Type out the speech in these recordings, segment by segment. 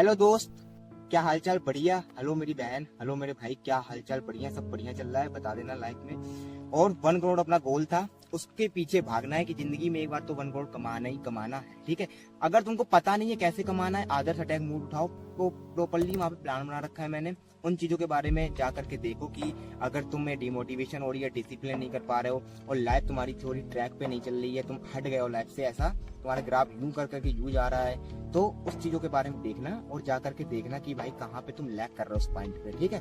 Hello दोस्त, क्या हालचाल? बढ़िया। हेलो मेरी बहन, हेलो मेरे भाई, क्या हालचाल? बढ़िया, सब बढ़िया चल रहा है? बता देना लाइक में। और 1 करोड़ अपना गोल था, उसके पीछे भागना है कि जिंदगी में एक बार तो 1 करोड़ कमाना ही कमाना है। ठीक है, अगर तुमको पता नहीं है कैसे कमाना है, आदर्श अटैक मूड उठाओ। तो प्रॉपरली वहाँ पे प्लान बना रखा है मैंने। उन चीजों के बारे में जा करके देखो कि अगर तुम्हें डिमोटिवेशन हो रही है, डिसिप्लिन नहीं कर पा रहे हो और लाइफ तुम्हारी थोड़ी ट्रैक पे नहीं चल रही है, तुम हट गए हो लाइफ से, ऐसा तुम्हारा ग्राफ यूं कर करके यूं जा रहा है, तो उस चीजों के बारे में देखना और जा करके देखना कि भाई कहाँ पे तुम लैग कर रहे हो उस पॉइंट पे। ठीक है,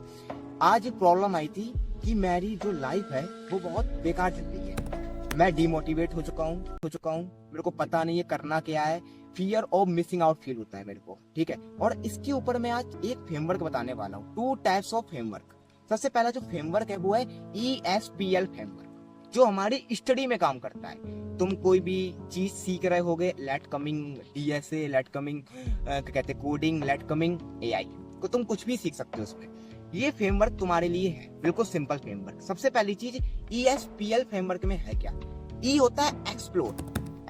आज एक प्रॉब्लम आई थी कि मेरी जो लाइफ है वो बहुत बेकार चल रही है। मैं डिमोटिवेट हो चुका हूँ, मेरे को पता नहीं है करना क्या है। Fear of missing out feel होता है मेरे को। ठीक है, और इसके ऊपर मैं आज एक फ्रेमवर्क बताने वाला हूँ। 2 टाइप्स ऑफ फ्रेमवर्क। सबसे पहला जो फ्रेमवर्क है वो है ESPL फ्रेमवर्क, जो हमारी स्टडी में काम करता है। तुम कोई भी चीज सीख रहे होगे, late coming DSA, late coming कहते कोडिंग, लेट कमिंग AI, तो तुम कुछ भी सीख सकते हो उसमें। ये फ्रेमवर्क तुम्हारे लिए है, बिल्कुल सिंपल फ्रेमवर्क। सबसे पहली चीज ESPL फ्रेमवर्क में है क्या? E होता है एक्सप्लोर।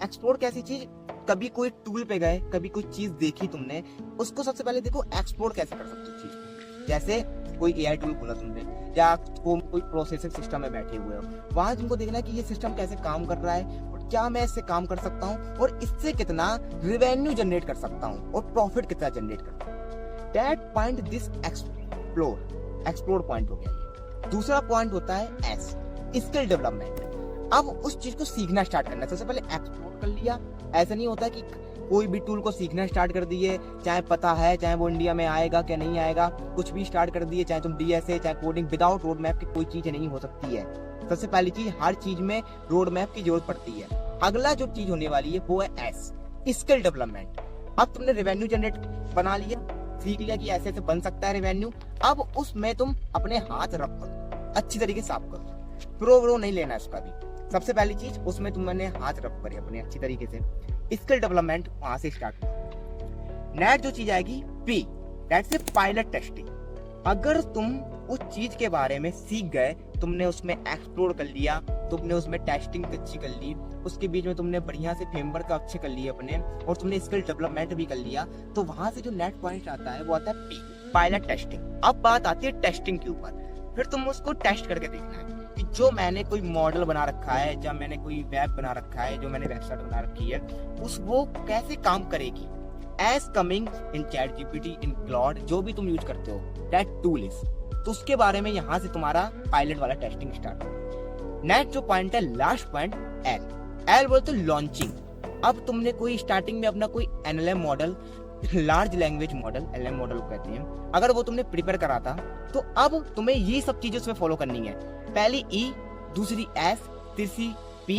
एक्सप्लोर कैसी चीज? कभी कोई टूल पे गए, कभी कोई चीज देखी तुमने, उसको सबसे पहले देखो एक्सप्लोर कैसे कर सकते हो चीज। जैसे कोई AI टूल खोला तुमने, या कोई प्रोसेसिंग सिस्टम में बैठे हुए हो, वहां तुमको देखना है कि ये सिस्टम कैसे काम कर रहा है और क्या मैं इससे काम कर सकता हूँ और इससे कितना रेवेन्यू जनरेट कर सकता हूँ और प्रॉफिट कितना जनरेट कर सकता हूँ। That point this explore point हो गया ये। दूसरा पॉइंट होता है S, स्किल डेवलपमेंट। अब उस चीज को सीखना स्टार्ट करना है। सबसे पहले एक्सप्लोर कर लिया। ऐसा नहीं होता कि कोई भी टूल को सीखना स्टार्ट कर दिए, चाहे पता है चाहे वो इंडिया में आएगा क्या नहीं आएगा, कुछ भी स्टार्ट कर दिए, चाहे तुम DSA चाहे कोडिंग, विदाउट रोड मैप की कोई चीज नहीं हो सकती है। सबसे पहली चीज, हर चीज में रोड मैप की जरूरत पड़ती है। अगला जो चीज होने वाली है वो है S, स्किल डेवलपमेंट। अब तुमने रेवेन्यू जनरेट बना लिया, सीख लिया कि ऐसे ऐसे बन सकता है रेवेन्यू। अब उसमें तुम अपने हाथ रब करो, अच्छी तरीके साफ करो। प्रो नहीं लेना है उसका भी। सबसे पहली चीज, उसमें तुमने हाथ रब करे अपने अच्छी तरीके से। स्किल डेवलपमेंट वहां से स्टार्ट करो। नेक्स्ट जो चीज आएगी P, that's a pilot testing. अगर तुम उस चीज के बारे में सीख गए, तुमने उसमें एक्सप्लोर कर लिया, तुमने उसमें टेस्टिंग अच्छी कर ली, उसके बीच में तुमने बढ़िया से फ्रेमवर्क अच्छे कर लिए अपने, और तुमने स्किल डेवलपमेंट भी कर लिया, तो वहां से जो नेक्स्ट पॉइंट आता है वो आता है P, पायलट टेस्टिंग। अब बात आती है टेस्टिंग के ऊपर। फिर तुम उसको टेस्ट करके देखना है कि जो मैंने कोई मॉडल बना रखा है, जब मैंने कोई वेब बना रखा है, जो मैंने वेबसाइट बना रखी है, उस वो कैसे काम करेगी। As coming in ChatGPT, in Claude, जो भी तुम यूज करते हो, दैट टूल इज, तो उसके बारे में यहाँ से तुम्हारा पायलट वाला टेस्टिंग स्टार्ट हो। नेक्स्ट जो पॉइंट है, लास्ट पॉइंट, एल बोलते लॉन्चिंग। अब तुमने कोई स्टार्टिंग में अपना कोई NLM model, large language model, LM model कहते हैं, अगर वो तुमने प्रिपेयर करा था, तो अब तुम्हें ये सब चीजें उसमें फॉलो करनी है। पहली E, दूसरी S, तीसरी P,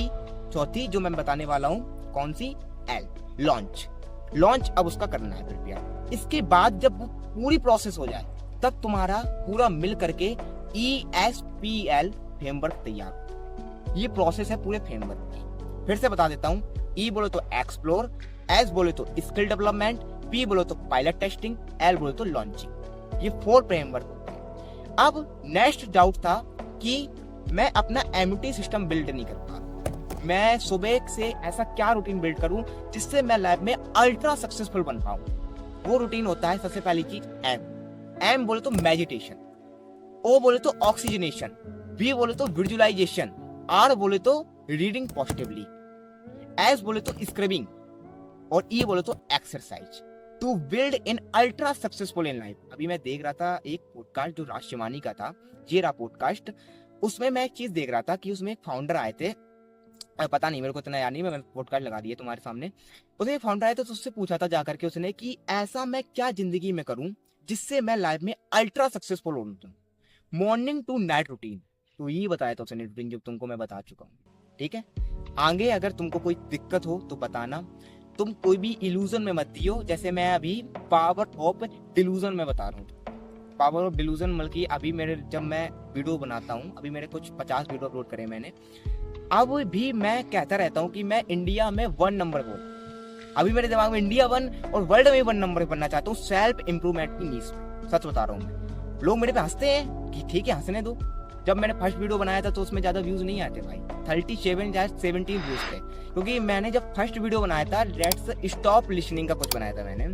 चौथी जो मैं बताने वाला हूँ कौन सी, L, लॉन्च अब उसका करना है प्रिपेयर। इसके बाद जब वो पूरी प्रोसेस हो जाए, तब तुम्हारा पूरा मिल करके ESPL फ्रेमवर्क तैयार। ये प्रोसेस है पूरे फ्रेमवर्क की। फिर से बता देता हूँ, E बोले तो एक्सप्लोर, S बोले तो स्किल डेवलपमेंट, P बोले तो पायलट टेस्टिंग, L बोले तो लॉन्चिंग। ये 4 फ्रेमवर्क होते हैं। अब नेक्स्ट डाउट था कि मैं अपना MUT सिस्टम बिल्ड नहीं कर पा रहा। मैं सुबह से ऐसा क्या रूटीन बिल्ड करूं जिससे मैं लाइफ में अल्ट्रा सक्सेसफुल बन पाऊं। वो रूटीन होता है, सबसे पहली चीज M बोले तो मेडिटेशन, O बोले तो ऑक्सीजनेशन, V बोले तो विजुअलाइजेशन, R बोले तो रीडिंग पॉजिटिवली, S बोले तो स्क्रबिंग, और E बोले तो exercise, to build in ultra successful in life. अभी मैं देख रहा था एक पॉडकास्ट जो राज शिवानी का था, ये रहा पॉडकास्ट। उसमें मैं एक चीज देख रहा था कि उसमें एक फाउंडर आए थे, पता नहीं मेरे को इतना याद नहीं, मैं पॉडकास्ट लगा दिया तुम्हारे सामने। उसमें एक फाउंडर आए थे, तो उससे पूछा था जाकर के उसने कि ऐसा मैं क्या जिंदगी में करूं जिससे मैं लाइफ में अल्ट्रा सक्सेसफुल हो जाऊं। मॉर्निंग टू नाइट रूटीन, तो ये बताया था उसने रूटीन जो तुमको मैं बता चुका हूँ। ठीक है, आगे अगर तुमको कोई दिक्कत हो तो बताना। तुम कोई भी इल्यूजन में मत दियो, जैसे मैं अभी पावर ऑफ डिल्यूजन में बता रहा हूँ। पावर ऑफ डिल्यूजन मतलब कि अभी मेरे, जब मैं वीडियो बनाता हूँ, अभी मेरे कुछ 50 वीडियो अपलोड करे मैंने, अब भी मैं कहता रहता हूँ कि मैं इंडिया में 1 नंबर बोल। अभी मेरे दिमाग में इंडिया 1 और वर्ल्ड में 1 नंबर बनना चाहता हूँ, सेल्फ इंप्रूवमेंट की नीड्स में। सच बता रहा हूँ मैं। लोग मेरे पे हंसते हैं कि ठीक है हंसने दो, जब मैंने फर्स्ट वीडियो बनाया था तो उसमें ज्यादा व्यूज नहीं आते भाई, 37 या 17 व्यूज थे, क्योंकि मैंने जब फर्स्ट वीडियो बनाया था लेट्स स्टॉप लिसनिंग का कुछ बनाया था मैंने,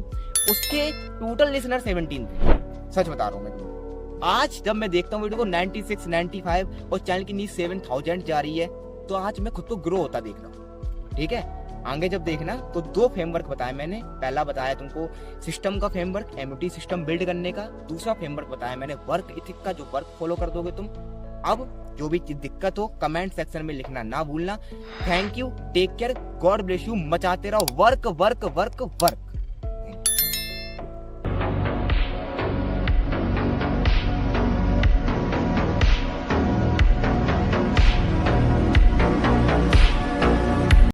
उसके टोटल लिसनर 17 थे, सच बता रहा हूँ मैं तुमको। आज जब मैं देखता हूँ वीडियो को 96, 95 और चैनल की नीच 7000 जा रही है, तो आज मैं खुद को ग्रो होता देख रहा हूँ। ठीक है, आगे जब देखना तो 2 फ्रेमवर्क बताया मैंने, पहला बताया तुमको सिस्टम का फ्रेमवर्क, एमयूटी सिस्टम बिल्ड करने का, दूसरा फ्रेमवर्क बताया मैंने वर्क इथिक का, जो वर्क फॉलो कर दोगे तुम। अब जो भी दिक्कत हो कमेंट सेक्शन में लिखना ना भूलना। Thank you, take care, God bless you, मचाते रहो वर्क वर्क वर्क वर्क।